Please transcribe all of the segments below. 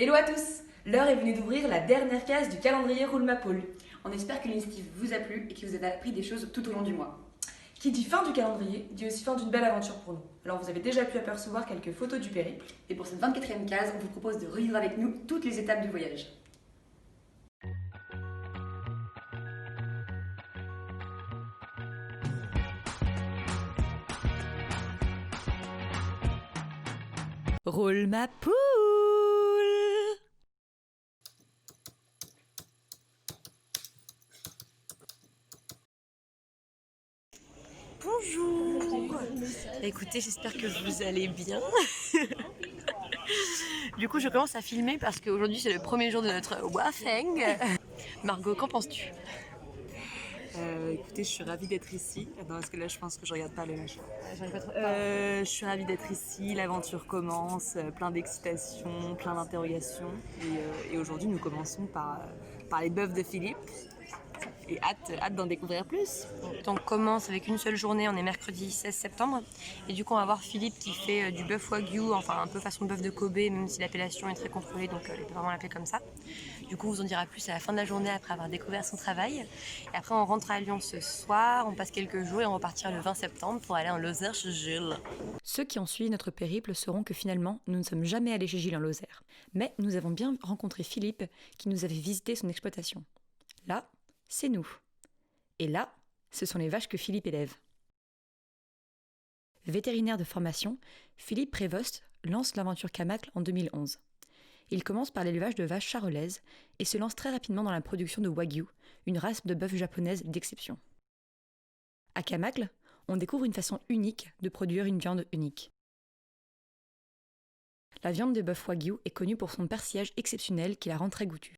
Hello à tous! L'heure est venue d'ouvrir la dernière case du calendrier Roule ma poule. On espère que l'initiative vous a plu et que vous avez appris des choses tout au long du mois. Qui dit fin du calendrier, dit aussi fin d'une belle aventure pour nous. Alors vous avez déjà pu apercevoir quelques photos du périple. Et pour cette 24e case, on vous propose de revivre avec nous toutes les étapes du voyage. Roule ma poule. Bonjour. Écoutez, j'espère que vous allez bien. Du coup, je commence à filmer parce qu'aujourd'hui c'est le premier jour de notre Wafeng. Margot, qu'en penses-tu? Écoutez, je suis ravie d'être ici. Non, parce que là, je pense que je regarde pas le. Je suis ravie d'être ici. L'aventure commence, plein d'excitation, plein d'interrogations. Et aujourd'hui, nous commençons par les bœufs de Philippe. Et hâte d'en découvrir plus. On commence avec une seule journée, on est mercredi 16 septembre. Et du coup, on va voir Philippe qui fait du bœuf wagyu, enfin un peu façon bœuf de Kobe, même si l'appellation est très contrôlée, donc il peut vraiment l'appeler comme ça. Du coup, on vous en dira plus à la fin de la journée après avoir découvert son travail. Et après, on rentre à Lyon ce soir, on passe quelques jours et on repartira le 20 septembre pour aller en Lozère chez Gilles. Ceux qui ont suivi notre périple sauront que finalement, nous ne sommes jamais allés chez Gilles en Lozère. Mais nous avons bien rencontré Philippe qui nous avait visité son exploitation. Là, c'est nous. Et là, ce sont les vaches que Philippe élève. Vétérinaire de formation, Philippe Prévost lance l'aventure Camacle en 2011. Il commence par l'élevage de vaches charolaises et se lance très rapidement dans la production de Wagyu, une race de bœuf japonaise d'exception. À Camacle, on découvre une façon unique de produire une viande unique. La viande de bœuf Wagyu est connue pour son persillage exceptionnel qui la rend très goûtue.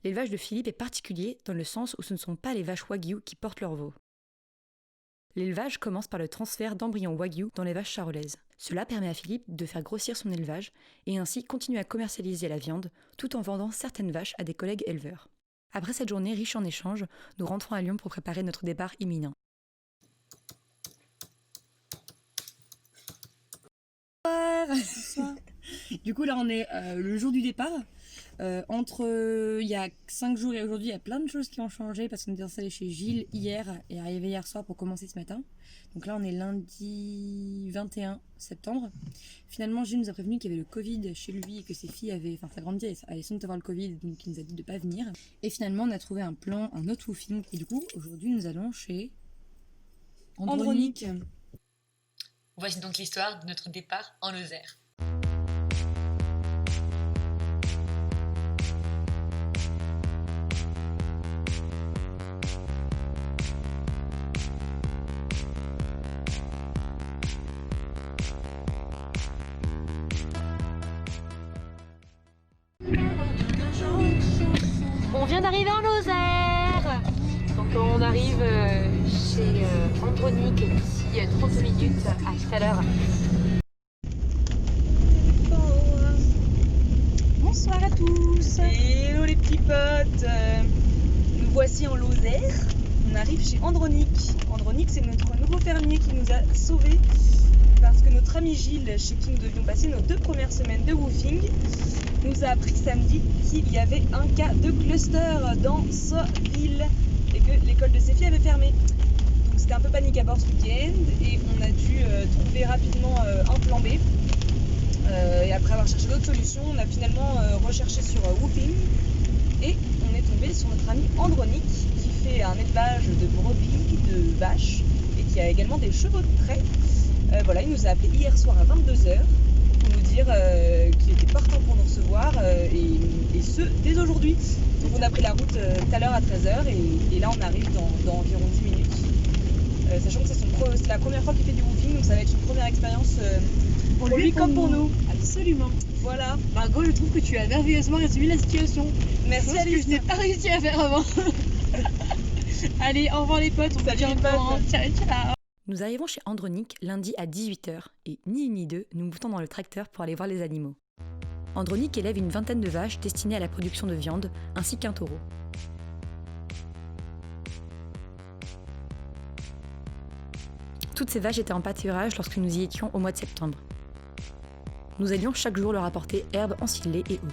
L'élevage de Philippe est particulier dans le sens où ce ne sont pas les vaches Wagyu qui portent leurs veaux. L'élevage commence par le transfert d'embryons Wagyu dans les vaches charolaises. Cela permet à Philippe de faire grossir son élevage et ainsi continuer à commercialiser la viande tout en vendant certaines vaches à des collègues éleveurs. Après cette journée riche en échanges, nous rentrons à Lyon pour préparer notre départ imminent. Bonsoir. Du coup, là, on est le jour du départ. Il y a 5 jours et aujourd'hui, il y a plein de choses qui ont changé parce qu'on est installé chez Gilles hier et arrivé hier soir pour commencer ce matin. Donc là, on est lundi 21 septembre. Finalement, Gilles nous a prévenu qu'il y avait le Covid chez lui et que ses filles avaient, sa grande fille allait sans doute avoir le Covid, donc il nous a dit de ne pas venir. Et finalement, on a trouvé un plan, un autre woofing. Et du coup, aujourd'hui, nous allons chez Andronique. Voici donc l'histoire de notre départ en Lozère. On vient d'arriver en Lozère. Donc on arrive chez Andronique d'ici 30 minutes, à tout à l'heure. Bonsoir à tous. Hello les petits potes. Nous voici en Lozère. On arrive chez Andronique. Andronique, c'est notre nouveau fermier qui nous a sauvés parce que notre ami Gilles, chez qui nous devions passer nos 2 premières semaines de woofing, nous a appris samedi qu'il y avait un cas de cluster dans sa ville et que l'école de ses filles avait fermé. Donc c'était un peu panique à bord ce week-end et on a dû trouver rapidement un plan B. Et après avoir cherché d'autres solutions, on a finalement recherché sur Woofing et on est tombé sur notre ami Andronique qui fait un élevage de brebis, de vaches et qui a également des chevaux de trait. Voilà, il nous a appelé hier soir à 22h pour nous dire qu'il était partant pour nous recevoir et ce dès aujourd'hui. Donc on a pris la route tout à l'heure à 13h et là on arrive dans environ 10 minutes. Sachant que c'est la première fois qu'il fait du woofing, donc ça va être une première expérience pour lui comme pour nous. Absolument. Voilà. Margot, je trouve que tu as merveilleusement résumé la situation. Merci Alice. Que je n'ai pas réussi à faire avant. Allez, au revoir les potes, on se dit au courant. Ciao, ciao. Nous arrivons chez Andronique lundi à 18h et ni une ni deux, nous montons dans le tracteur pour aller voir les animaux. Andronique élève une vingtaine de vaches destinées à la production de viande ainsi qu'un taureau. Toutes ces vaches étaient en pâturage lorsque nous y étions au mois de septembre. Nous allions chaque jour leur apporter herbes ensilées et eau.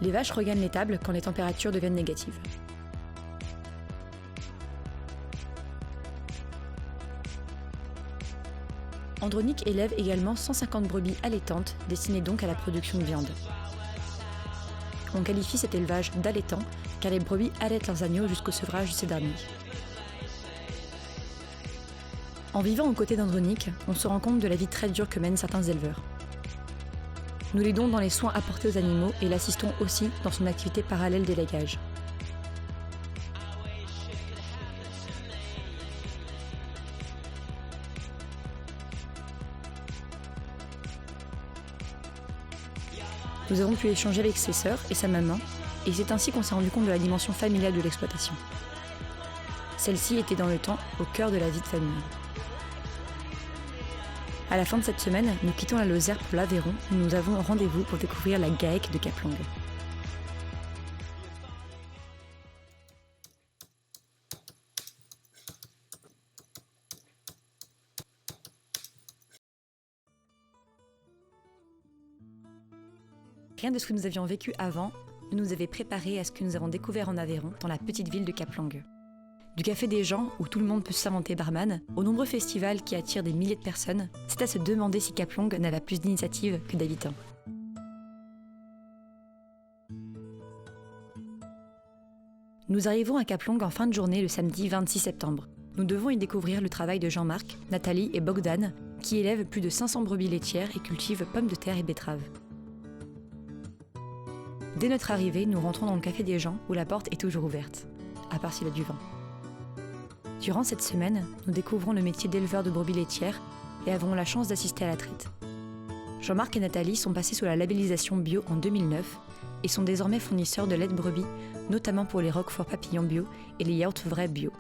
Les vaches regagnent l'étable quand les températures deviennent négatives. Andronic élève également 150 brebis allaitantes, destinées donc à la production de viande. On qualifie cet élevage d'allaitant car les brebis allaitent leurs agneaux jusqu'au sevrage de ces derniers. En vivant aux côtés d'Andronic, on se rend compte de la vie très dure que mènent certains éleveurs. Nous l'aidons dans les soins apportés aux animaux et l'assistons aussi dans son activité parallèle d'élagage. Nous avons pu échanger avec ses sœurs et sa maman, et c'est ainsi qu'on s'est rendu compte de la dimension familiale de l'exploitation. Celle-ci était dans le temps au cœur de la vie de famille. À la fin de cette semaine, nous quittons la Lozère pour l'Aveyron, où nous avons rendez-vous pour découvrir la GAEC de Caplong. Rien de ce que nous avions vécu avant ne nous avait préparé à ce que nous avons découvert en Aveyron, dans la petite ville de Caplong. Du café des gens, où tout le monde peut s'inventer barman, aux nombreux festivals qui attirent des milliers de personnes, c'est à se demander si Caplong n'avait plus d'initiatives que d'habitants. Nous arrivons à Caplong en fin de journée le samedi 26 septembre. Nous devons y découvrir le travail de Jean-Marc, Nathalie et Bogdan, qui élèvent plus de 500 brebis laitières et cultivent pommes de terre et betteraves. Dès notre arrivée, nous rentrons dans le café des gens où la porte est toujours ouverte, à part s'il y a du vent. Durant cette semaine, nous découvrons le métier d'éleveur de brebis laitières et avons la chance d'assister à la traite. Jean-Marc et Nathalie sont passés sous la labellisation bio en 2009 et sont désormais fournisseurs de lait de brebis, notamment pour les roquefort papillons bio et les yaourts vrais bio.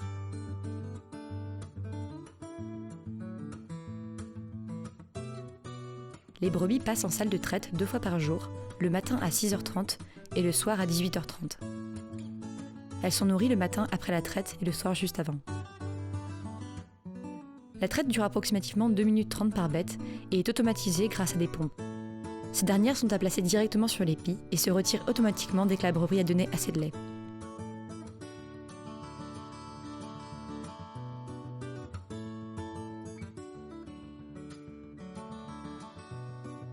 Les brebis passent en salle de traite 2 fois par jour, le matin à 6h30 et le soir à 18h30. Elles sont nourries le matin après la traite et le soir juste avant. La traite dure approximativement 2 minutes 30 par bête et est automatisée grâce à des pompes. Ces dernières sont à placer directement sur l'épi et se retirent automatiquement dès que la brebis a donné assez de lait.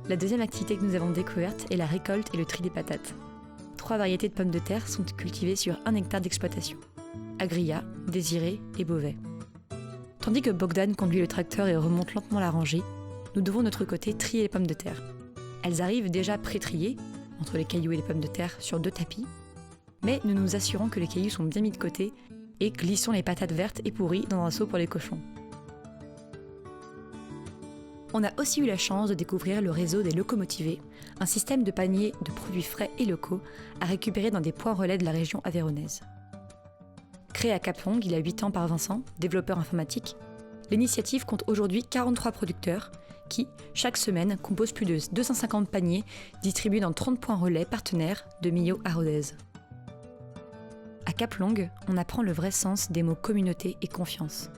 La deuxième activité que nous avons découverte est la récolte et le tri des patates. 3 variétés de pommes de terre sont cultivées sur 1 hectare d'exploitation. Agria, Désiré et Beauvais. Tandis que Bogdan conduit le tracteur et remonte lentement la rangée, nous devons de notre côté trier les pommes de terre. Elles arrivent déjà pré-triées, entre les cailloux et les pommes de terre, sur 2 tapis, mais nous nous assurons que les cailloux sont bien mis de côté et glissons les patates vertes et pourries dans un seau pour les cochons. On a aussi eu la chance de découvrir le réseau des locomotivés, un système de paniers de produits frais et locaux à récupérer dans des points relais de la région avéronnaise. Créé à Caplong il y a 8 ans par Vincent, développeur informatique, l'initiative compte aujourd'hui 43 producteurs qui, chaque semaine, composent plus de 250 paniers distribués dans 30 points relais partenaires de Millau à Rodez. À Caplong, on apprend le vrai sens des mots communauté et confiance.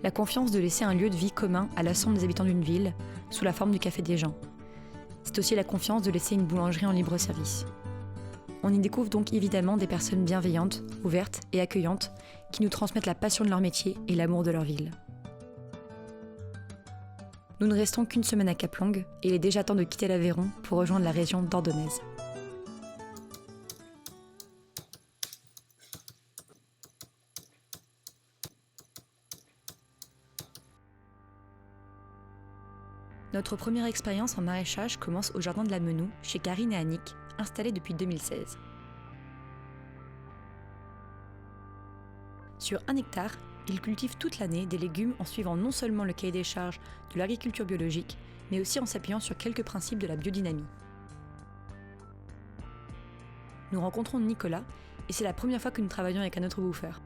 La confiance de laisser un lieu de vie commun à l'ensemble des habitants d'une ville, sous la forme du café des gens. C'est aussi la confiance de laisser une boulangerie en libre service. On y découvre donc évidemment des personnes bienveillantes, ouvertes et accueillantes, qui nous transmettent la passion de leur métier et l'amour de leur ville. Nous ne restons qu'une semaine à Caplong, et il est déjà temps de quitter l'Aveyron pour rejoindre la région dordonaise. Notre première expérience en maraîchage commence au jardin de la Menou, chez Karine et Annick, installés depuis 2016. Sur 1 hectare, ils cultivent toute l'année des légumes en suivant non seulement le cahier des charges de l'agriculture biologique, mais aussi en s'appuyant sur quelques principes de la biodynamie. Nous rencontrons Nicolas, et c'est la première fois que nous travaillons avec un autre bouffeur.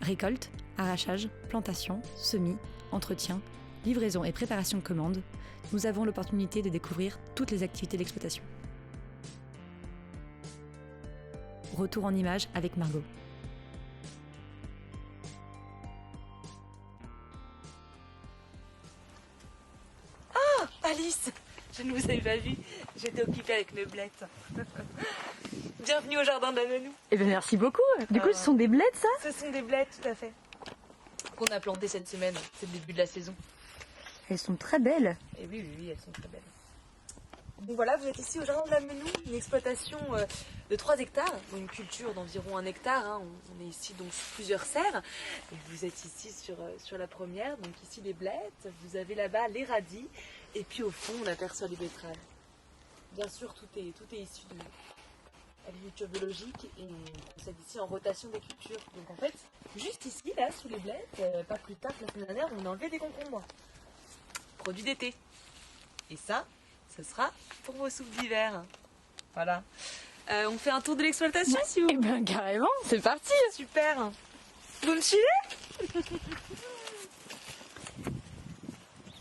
Récolte, arrachage, plantation, semis, entretien, livraison et préparation de commandes, nous avons l'opportunité de découvrir toutes les activités d'exploitation. Retour en images avec Margot. Alice, je ne vous avais pas vu, j'étais occupée avec mes blettes. Bienvenue au jardin de la Menou. Eh bien merci beaucoup. Du coup, ce sont des blettes, ça? Ce sont des blettes, tout à fait. Qu'on a plantées cette semaine, c'est le début de la saison. Elles sont très belles. Et oui, elles sont très belles. Donc voilà, vous êtes ici au jardin de la Menou, une exploitation de 3 hectares, une culture d'environ 1 hectare. Hein. On est ici donc sur plusieurs serres. Et vous êtes ici sur la première, donc ici les blettes. Vous avez là-bas les radis. Et puis au fond, on aperçoit les betteraves. Bien sûr, tout est issu de l'agriculture biologique et on procède ici en rotation des cultures. Donc en fait, juste ici, là, sous les blettes, pas plus tard que la semaine dernière, on a enlevé des concombres. Produit d'été. Et ça, ce sera pour vos soupes d'hiver. Voilà. On fait un tour de l'exploitation si vous Eh bien carrément, c'est parti. Super. Vous me suivez?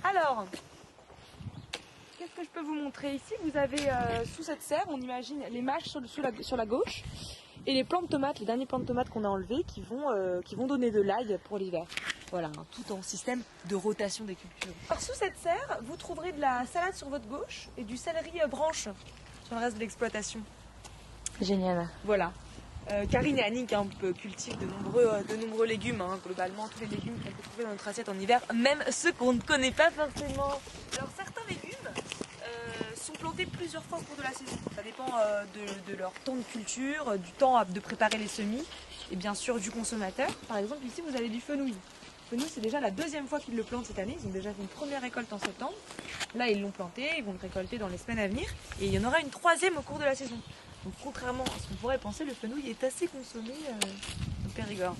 Alors, qu'est-ce que je peux vous montrer ici? Vous avez sous cette serre, on imagine les mâches sur la gauche et les plants de tomates, les derniers plants de tomates qu'on a enlevés qui vont donner de l'ail pour l'hiver. Voilà, hein, tout en système de rotation des cultures. Alors sous cette serre, vous trouverez de la salade sur votre gauche et du céleri branche sur le reste de l'exploitation. Génial. Voilà. Karine et Annick cultivent de nombreux légumes, hein, globalement tous les légumes qu'on peut trouver dans notre assiette en hiver, même ceux qu'on ne connaît pas forcément. Alors certains légumes sont plantés plusieurs fois au cours de la saison. Ça dépend de leur temps de culture, du temps de préparer les semis et bien sûr du consommateur. Par exemple ici vous avez du fenouil. Le fenouil c'est déjà la 2e fois qu'ils le plantent cette année. Ils ont déjà fait une première récolte en septembre. Là ils l'ont planté, ils vont le récolter dans les semaines à venir et il y en aura une 3e au cours de la saison. Donc contrairement à ce qu'on pourrait penser, le fenouil est assez consommé au Périgord.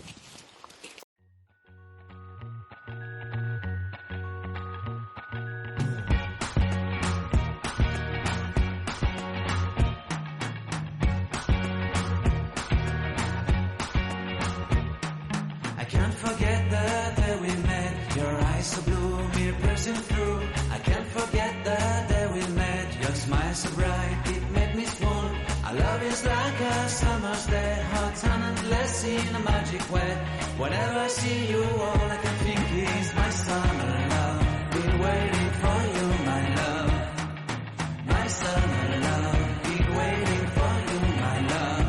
I can't forget the day we met. Your eyes so blue, me pressing through. I can't forget the day we met. Your smile so bright, it made me swoon. Our love is like a summer's day, hot and endless in a magic way. Whenever I see you, all I can think is my summer love. Been waiting for you, my love. My summer love. Been waiting for you, my love.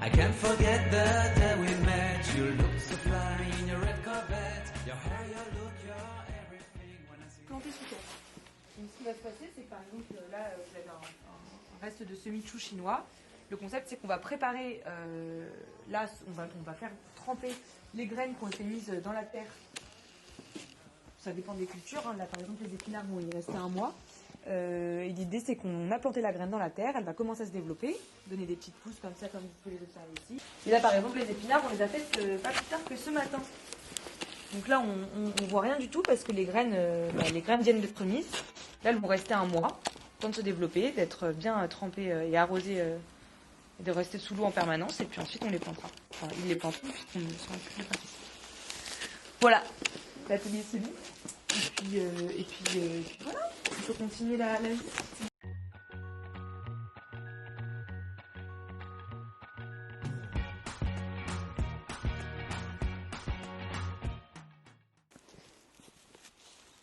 I can't forget the day we met. You look so fly in your red Corvette. Your hair, your look, your everything. When I see you. Planté sous terre. Donc ce qui va se passer, c'est que par exemple là vous avez un reste de semis-chou chinois. Le concept c'est qu'on va préparer, là on va faire tremper les graines qui ont été mises dans la terre. Ça dépend des cultures, hein. Là par exemple les épinards vont y rester 1 mois. Et l'idée c'est qu'on a planté la graine dans la terre, elle va commencer à se développer, donner des petites pousses comme ça, comme vous pouvez les observer ici. Et là par exemple les épinards on les a faites pas plus tard que ce matin. Donc là on voit rien du tout parce que les graines viennent d'être mises. Là elles vont rester 1 mois, temps de se développer, d'être bien trempées et arrosées, et de rester sous l'eau en permanence. Et puis ensuite on les plantera. Enfin ils les planteront puisqu'on ne sera plus les planter. Voilà, l'atelier c'est bon. Et puis voilà, on peut continuer la visite.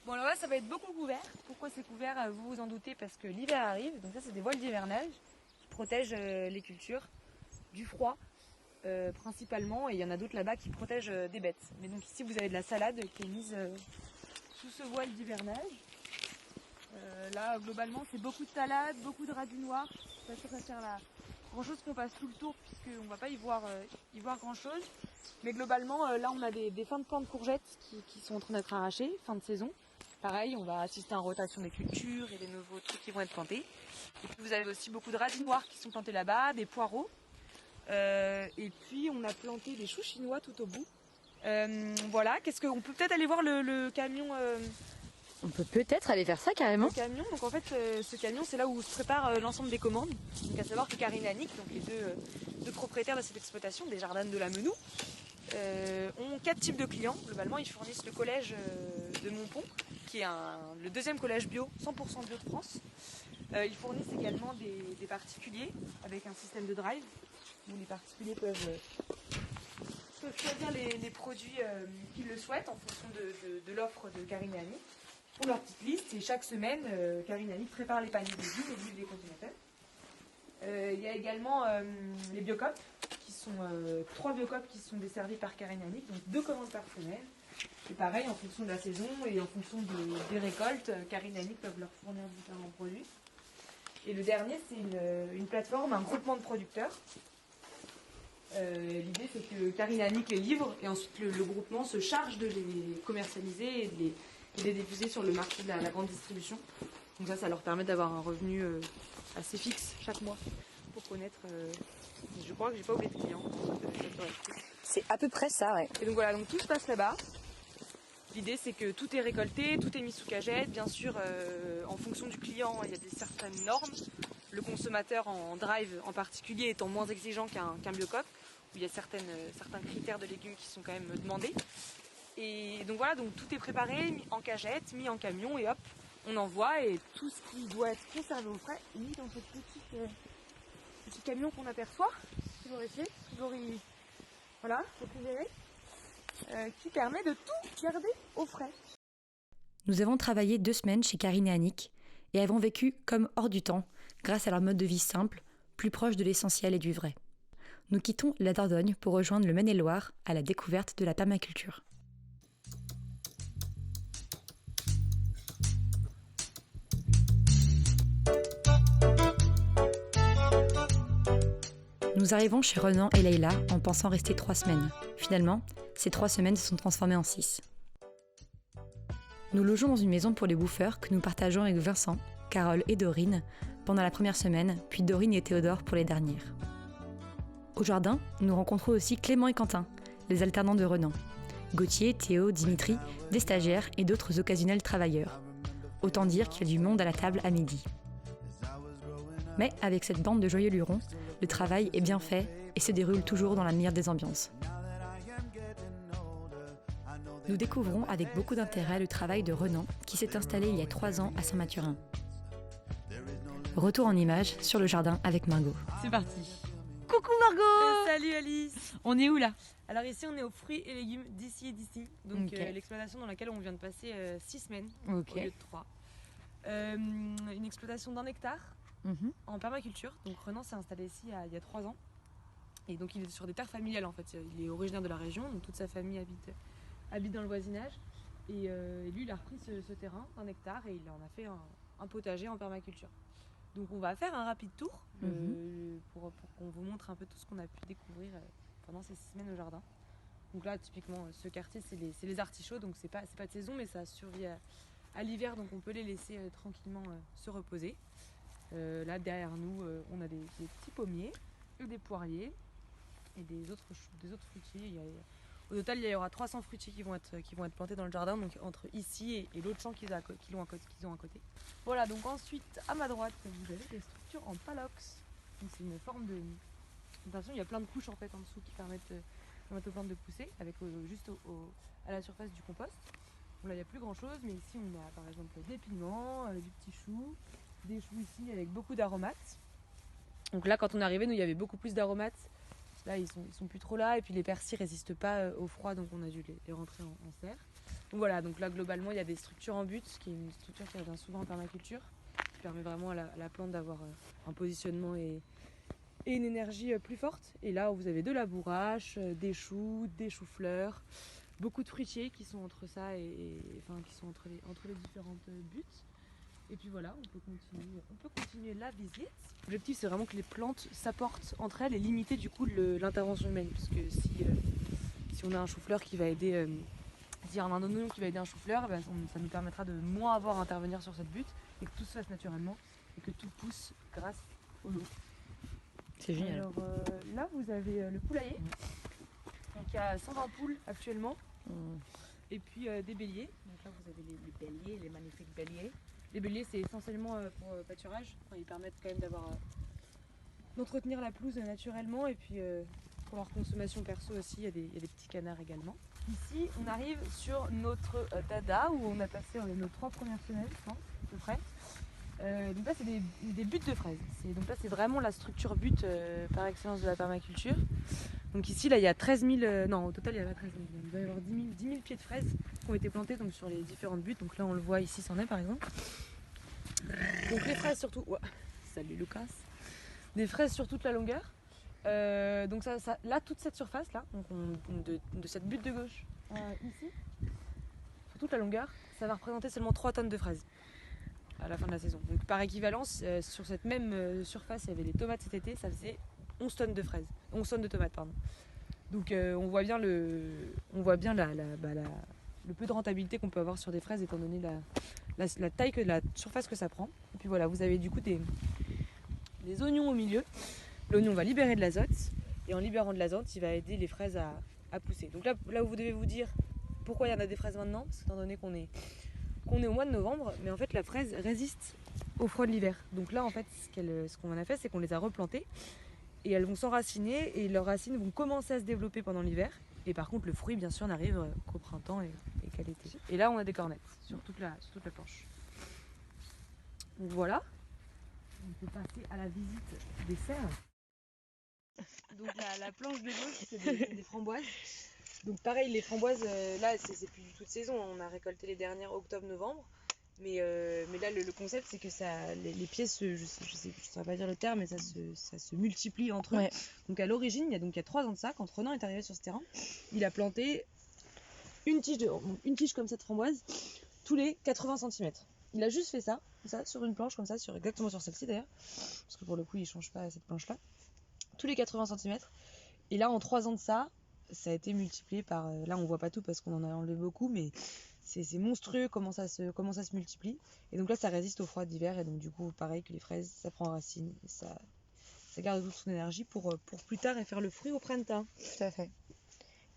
Bon alors là ça va être beaucoup couvert. Pourquoi c'est couvert? Vous vous en doutez, parce que l'hiver arrive. Donc ça c'est des voiles d'hivernage qui protègent les cultures du froid principalement. Et il y en a d'autres là-bas qui protègent des bêtes. Mais donc ici vous avez de la salade qui est mise sous ce voile d'hivernage. Là globalement c'est beaucoup de salade, beaucoup de radis noirs. Je suis pas sûre que ça sert à grand chose qu'on passe tout le tour puisqu'on ne va pas y voir grand chose. Mais globalement là on a des fins de plants de courgettes qui sont en train d'être arrachés, fin de saison. Pareil, on va assister à une rotation des cultures et des nouveaux trucs qui vont être plantés. Et puis vous avez aussi beaucoup de radis noirs qui sont plantés là-bas, des poireaux. Et puis on a planté des choux chinois tout au bout. Voilà, on peut peut-être aller voir le camion. On peut peut-être aller faire ça carrément. Le camion, donc en fait ce camion c'est là où se prépare l'ensemble des commandes. Donc à savoir que Karine et Annick, donc les deux propriétaires de cette exploitation, des jardins de la Menou, ont 4 types de clients. Globalement ils fournissent le collège de Montpont, qui est le 2e collège bio, 100% bio de France. Ils fournissent également des particuliers avec un système de drive. où les particuliers peuvent choisir les produits qu'ils le souhaitent en fonction de l'offre de Karine et Annick. Pour leur petite liste, et chaque semaine, Karine et Annick préparent les paniers de légumes et livrent les consommateurs. Il y a également les biocopes, qui sont 3 biocopes qui sont desservis par Karine et Annick, donc 2 commandes par semaine. Et pareil, en fonction de la saison et en fonction des récoltes, Karine et Annick peuvent leur fournir différents produits. Et le dernier, c'est une plateforme, un groupement de producteurs. L'idée, c'est que Karine et Annick les livrent et ensuite le groupement se charge de les commercialiser et de les diffuser sur le marché de la grande distribution. Donc ça leur permet d'avoir un revenu assez fixe chaque mois pour connaître. Je crois que j'ai pas oublié de clients. C'est à peu près ça, ouais. Et donc voilà, donc tout se passe là-bas. L'idée, c'est que tout est récolté, tout est mis sous cagette. Bien sûr, en fonction du client, il y a certaines normes. Le consommateur en drive en particulier étant moins exigeant qu'un biocop, où il y a certains critères de légumes qui sont quand même demandés. Et donc voilà, donc tout est préparé, mis en cagette, mis en camion et hop, on envoie et tout ce qui doit être conservé au frais est mis dans ce petit camion qu'on aperçoit, toujours ici, voilà, récupéré, qui permet de tout garder au frais. Nous avons travaillé 2 semaines chez Karine et Annick et avons vécu comme hors du temps, grâce à leur mode de vie simple, plus proche de l'essentiel et du vrai. Nous quittons la Dordogne pour rejoindre le Maine-et-Loire à la découverte de la permaculture. Nous arrivons chez Renan et Leïla en pensant rester 3 semaines. Finalement, ces 3 semaines se sont transformées en 6. Nous logeons dans une maison pour les bouffeurs que nous partageons avec Vincent, Carole et Dorine pendant la première semaine, puis Dorine et Théodore pour les dernières. Au jardin, nous rencontrons aussi Clément et Quentin, les alternants de Renan. Gauthier, Théo, Dimitri, des stagiaires et d'autres occasionnels travailleurs. Autant dire qu'il y a du monde à la table à midi. Mais avec cette bande de joyeux lurons, le travail est bien fait et se déroule toujours dans la meilleure des ambiances. Nous découvrons avec beaucoup d'intérêt le travail de Renan qui s'est installé il y a 3 ans à Saint-Mathurin. Retour en images sur le jardin avec Margot. C'est parti. Coucou Margot. Salut Alice. On est où là? Alors ici on est aux fruits et légumes d'ici et d'ici, donc Ok. l'exploitation dans laquelle on vient de passer 6 semaines Ok. au lieu de 3. Une exploitation d'1 hectare en permaculture, donc Renan s'est installé ici il y a 3 ans. Et donc il est sur des terres familiales en fait, il est originaire de la région, donc toute sa famille habite dans le voisinage. Et lui il a repris ce terrain d'1 hectare et il en a fait un potager en permaculture. Donc on va faire un rapide tour pour qu'on vous montre un peu tout ce qu'on a pu découvrir pendant ces 6 semaines au jardin. Donc là typiquement ce quartier c'est les artichauts, donc c'est pas de saison mais ça survit à l'hiver, donc on peut les laisser tranquillement se reposer. Là derrière nous on a des petits pommiers, des poiriers et des autres fruitiers. Au total il y aura 300 fruitiers qui vont être plantés dans le jardin, donc entre ici et l'autre champ qu'ils ont à côté. Voilà, donc ensuite à ma droite vous avez des structures en palox. Donc c'est une forme de... Attention, il y a plein de couches en fait en dessous qui permettent aux plantes de pousser avec juste à la surface du compost. Bon, là il n'y a plus grand chose, mais ici on a par exemple des piments, du petit chou, des choux ici avec beaucoup d'aromates. Donc là quand on est arrivé, nous il y avait beaucoup plus d'aromates. Là ils sont plus trop là, et puis les persils résistent pas au froid, donc on a dû les rentrer en serre. Donc voilà, donc là globalement il y a des structures en butte, qui est une structure qui revient souvent en permaculture, qui permet vraiment à la plante d'avoir un positionnement et une énergie plus forte. Et là vous avez de la bourrache, des choux, des choux-fleurs, beaucoup de fruitiers qui sont entre ça qui sont entre les différentes buttes. Et puis voilà, on peut continuer la visite. L'objectif c'est vraiment que les plantes s'apportent entre elles et limiter du coup l'intervention humaine, parce que si on a un chou-fleur qui va aider, si un oignon qui va aider un chou-fleur, ben, ça nous permettra de moins avoir à intervenir sur cette butte et que tout se fasse naturellement et que tout pousse grâce au lot. C'est génial. Alors là vous avez le poulailler, donc il y a 120 poules actuellement, et puis des béliers. Donc là vous avez les béliers, les magnifiques béliers. Les béliers c'est essentiellement pour pâturage, enfin, ils permettent quand même d'entretenir la pelouse naturellement, et puis pour leur consommation perso aussi il y a des petits canards également. Ici on arrive sur notre dada où on a passé nos 3 premières semaines je pense à peu près. Donc là, c'est des buttes de fraises. Donc là, c'est vraiment la structure butte par excellence de la permaculture. Donc ici, là, il y a 13 000... non, au total, il y a pas 13 000. Il doit y avoir 10 000 pieds de fraises qui ont été plantés donc, sur les différentes buttes. Donc là, on le voit ici, c'en est par exemple. Donc les fraises surtout... Ouais. Salut Lucas. Des fraises sur toute la longueur. Donc là, toute cette surface, là, donc de cette butte de gauche ici, sur toute la longueur, ça va représenter seulement 3 tonnes de fraises à la fin de la saison. Donc par équivalence, sur cette même surface, il y avait les tomates cet été, ça faisait 11 tonnes de fraises. 11 tonnes de tomates, pardon. Donc on voit bien le peu de rentabilité qu'on peut avoir sur des fraises étant donné la taille la surface que ça prend. Et puis voilà, vous avez du coup des oignons au milieu. L'oignon va libérer de l'azote et en libérant de l'azote, il va aider les fraises à pousser. Donc là où vous devez vous dire pourquoi il y en a des fraises maintenant, parce qu'étant donné qu'on est au mois de novembre, mais en fait la fraise résiste au froid de l'hiver. Donc là en fait ce qu'on a fait, c'est qu'on les a replantées et elles vont s'enraciner et leurs racines vont commencer à se développer pendant l'hiver. Et par contre le fruit bien sûr n'arrive qu'au printemps et qu'à l'été. Et là on a des cornettes sur toute la planche. Donc voilà, on peut passer à la visite des serres. Donc la planche de gauche c'est des framboises. Donc pareil, les framboises, là c'est plus du tout de saison, on a récolté les dernières octobre-novembre. Mais là le concept c'est que les pieds je saurais pas dire le terme, mais ça se multiplie entre eux. Ouais. Donc à l'origine, il y a 3 ans de ça, quand Renan est arrivé sur ce terrain, il a planté une tige comme cette framboise tous les 80 cm. Il a juste fait ça sur une planche comme ça, exactement sur celle-ci d'ailleurs, parce que pour le coup il change pas cette planche-là, tous les 80 cm. Et là en 3 ans de ça a été multiplié par, là on voit pas tout parce qu'on en a enlevé beaucoup, mais c'est monstrueux comment ça se multiplie. Et donc là ça résiste au froid d'hiver et donc du coup pareil que les fraises, ça prend racine et ça garde toute son énergie pour plus tard et faire le fruit au printemps. Tout à fait.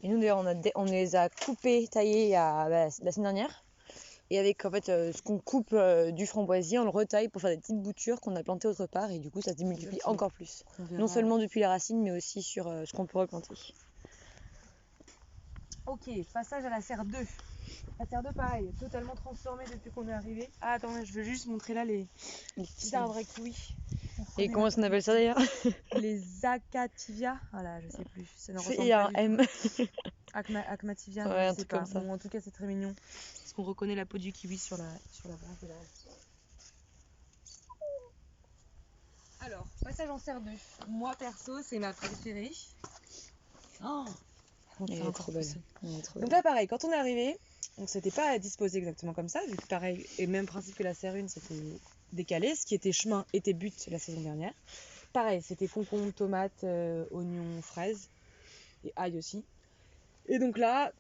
Et nous d'ailleurs on les a coupés, taillés la semaine dernière. Et avec en fait ce qu'on coupe du framboisier, on le retaille pour faire des petites boutures qu'on a plantées autre part et du coup ça se démultiplie encore plus. Non seulement depuis les racines mais aussi sur ce qu'on peut replanter. Ok, passage à la serre 2. La serre 2 pareil, totalement transformée depuis qu'on est arrivé. Ah attendez, je veux juste montrer là les petits arbres à kiwi. Et comment on appelle ça d'ailleurs? Les acativia. Voilà, je sais plus. Il y a un M. Acmativia, ouais, je un sais truc pas. comme ça. Bon, en tout cas c'est très mignon. Parce qu'on reconnaît la peau du kiwi sur la branche de la rose. Alors, passage en serre 2. Moi perso, c'est ma préférée. Oh, elle est trop belle. Donc là pareil, quand on est arrivé, donc c'était pas disposé exactement comme ça, vu que pareil, et même principe que la serre 1, c'était décalé, ce qui était chemin était but la saison dernière. Pareil, c'était concombre, tomates, oignons, fraises et ail aussi. Et donc là,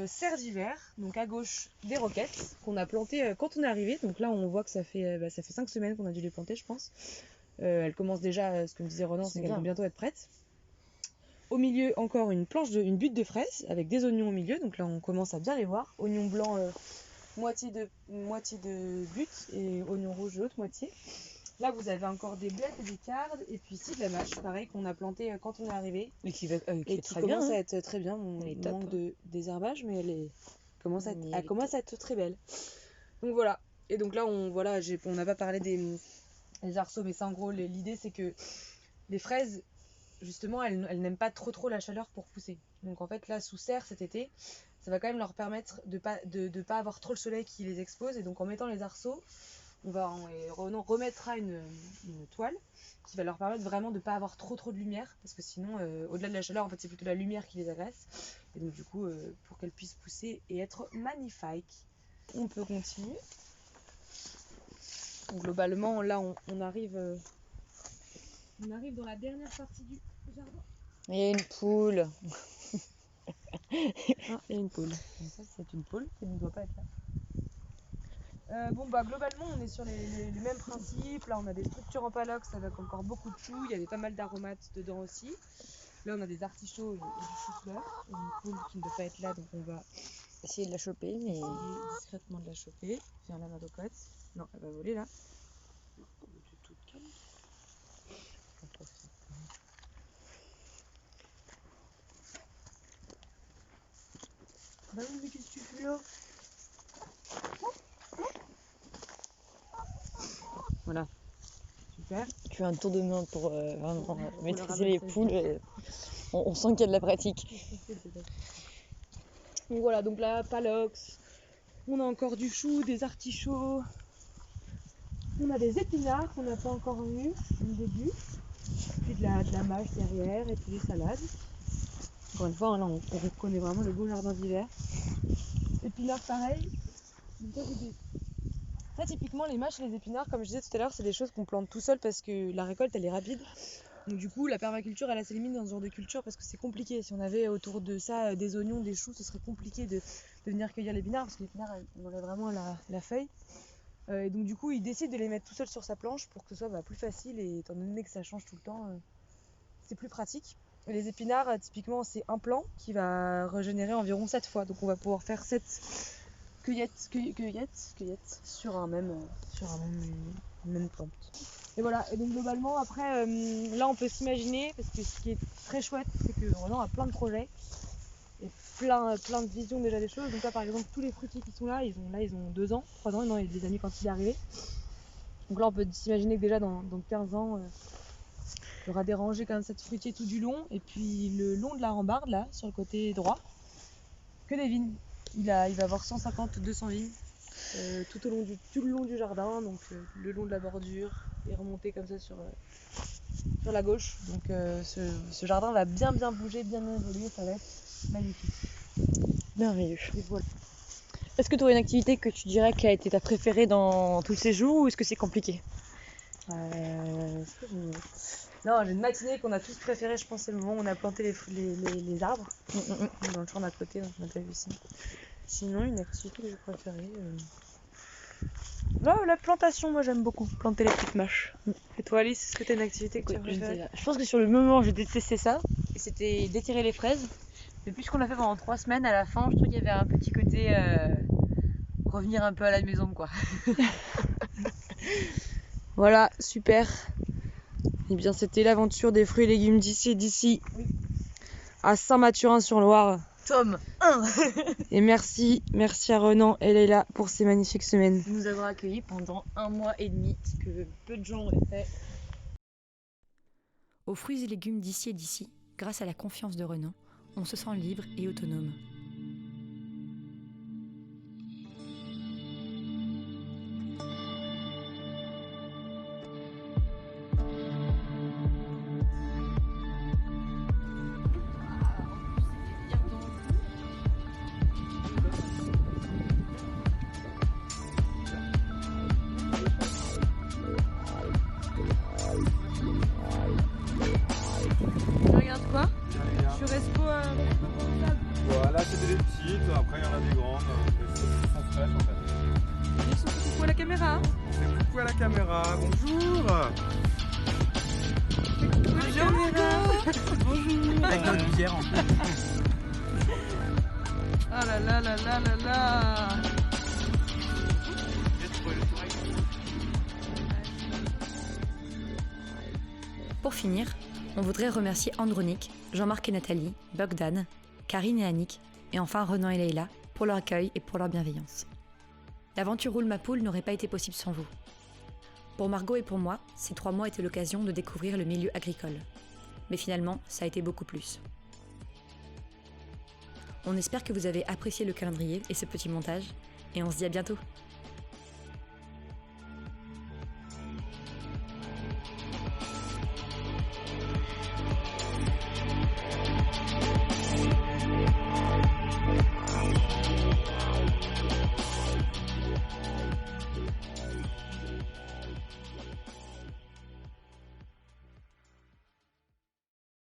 serre d'hiver, donc à gauche des roquettes qu'on a plantées quand on est arrivé. Donc là on voit que ça fait 5 semaines qu'on a dû les planter je pense. Elles commencent déjà, ce que me disait Ronan, c'est qu'elles vont bientôt être prêtes. Au milieu encore une butte de fraises avec des oignons au milieu, donc là on commence à bien les voir. Oignons blancs moitié de butte et oignons rouges de l'autre moitié. Là vous avez encore des blettes et des cardes et puis ici de la mâche pareil qu'on a planté quand on est arrivé. Et qui commence à être très bien. On manque de désherbage mais elle commence à être très belle. Donc voilà. Et donc là on n'a pas parlé des arceaux mais ça en gros l'idée c'est que les fraises justement elles n'aiment pas trop la chaleur pour pousser. Donc en fait là sous serre cet été ça va quand même leur permettre de pas avoir trop le soleil qui les expose et donc en mettant les arceaux Renan remettra une toile qui va leur permettre vraiment de pas avoir trop de lumière parce que sinon au-delà de la chaleur en fait c'est plutôt la lumière qui les agresse et donc du coup pour qu'elles puissent pousser et être magnifiques. On peut continuer. Donc, globalement là on arrive dans la dernière partie du jardin. Il y a une poule. Il y a une poule. Donc ça c'est une poule qui ne doit pas être là. Globalement on est sur les mêmes principes. Là on a des structures en palox avec encore beaucoup de choux. Il y avait pas mal d'aromates dedans aussi. Là on a des artichauts et du chou-fleur. Une poule qui ne doit pas être là donc on va essayer de la choper. Essayer discrètement de la choper. Viens là ma cocotte. Non elle va voler là. Tu es toute calme. Bah oui, mais qu'est-ce que tu fais là? Voilà. Super. Tu fais un tour de main pour vraiment maîtriser leur les ramener poules. Et on sent qu'il y a de la pratique. Donc voilà, donc là, palox, on a encore du chou, des artichauts, on a des épinards qu'on n'a pas encore vus au début, puis de la mâche derrière et puis des salades. Encore une fois, là on reconnaît vraiment le beau jardin d'hiver. Épinards pareil. Ça typiquement les mâches et les épinards, comme je disais tout à l'heure, c'est des choses qu'on plante tout seul parce que la récolte elle est rapide. Donc du coup la permaculture elle a ses limites dans ce genre de culture parce que c'est compliqué. Si on avait autour de ça des oignons, des choux, ce serait compliqué de venir cueillir l'épinard parce que l'épinard on aurait vraiment la feuille. Et donc du coup il décide de les mettre tout seul sur sa planche pour que ce soit plus facile et étant donné que ça change tout le temps, c'est plus pratique. Et les épinards typiquement c'est un plant qui va régénérer environ 7 fois. Donc on va pouvoir faire 7 cueillettes sur un même plante. Et voilà, et donc globalement après là on peut s'imaginer, parce que ce qui est très chouette c'est que Renan a plein de projets et plein de visions déjà des choses. Donc là par exemple tous les fruitiers qui sont là ils ont 2 ans, 3 ans, non il les a mis quand il est arrivé. Donc là on peut s'imaginer que déjà dans 15 ans il y aura des rangées comme ça de fruitiers tout du long, et puis le long de la rambarde là sur le côté droit que des vignes. Il va avoir 150 ou 200 vignes tout le long du jardin, donc le long de la bordure et remonter comme ça sur la gauche. Donc ce jardin va bien bouger, bien évoluer, ça va être magnifique. Merveilleux. Et voilà. Est-ce que tu aurais une activité que tu dirais qui a été ta préférée dans tout le séjour ou est-ce que c'est compliqué? Non, j'ai une matinée qu'on a tous préférée, je pense, c'est le moment où on a planté les arbres. Dans le champ d'à côté, on a déjà vu ça. Sinon, une activité que j'ai préférée. La plantation, moi j'aime beaucoup, planter les petites mâches. Et toi Alice, est-ce que t'as une activité que tu as préférée? Je pense que sur le moment, j'ai détesté ça. Et c'était d'étirer les fraises. Depuis ce qu'on a fait pendant 3 semaines, à la fin, je trouve qu'il y avait un petit côté revenir un peu à la maison, quoi. Voilà, super. Et bien c'était l'aventure des fruits et légumes d'ici à Saint-Mathurin-sur-Loire. Tome 1. Et merci à Renan et Leïla pour ces magnifiques semaines. Nous avons accueillis pendant 1 mois et demi, ce que peu de gens auraient fait. Aux fruits et légumes d'ici, grâce à la confiance de Renan, on se sent libre et autonome. Voilà, c'était les petites, après il y en a des grandes, et qui sont fraîches en fait. Ils sont coucou à la caméra. C'est coucou à la caméra, bonjour. Bonjour. Avec notre bière en plus. Ah là là là là là là. Pour finir, on voudrait remercier Andronic, Jean-Marc et Nathalie, Bogdan, Karine et Annick, et enfin Renan et Leïla pour leur accueil et pour leur bienveillance. L'aventure Roule ma poule n'aurait pas été possible sans vous. Pour Margot et pour moi, ces 3 mois étaient l'occasion de découvrir le milieu agricole. Mais finalement, ça a été beaucoup plus. On espère que vous avez apprécié le calendrier et ce petit montage, et on se dit à bientôt.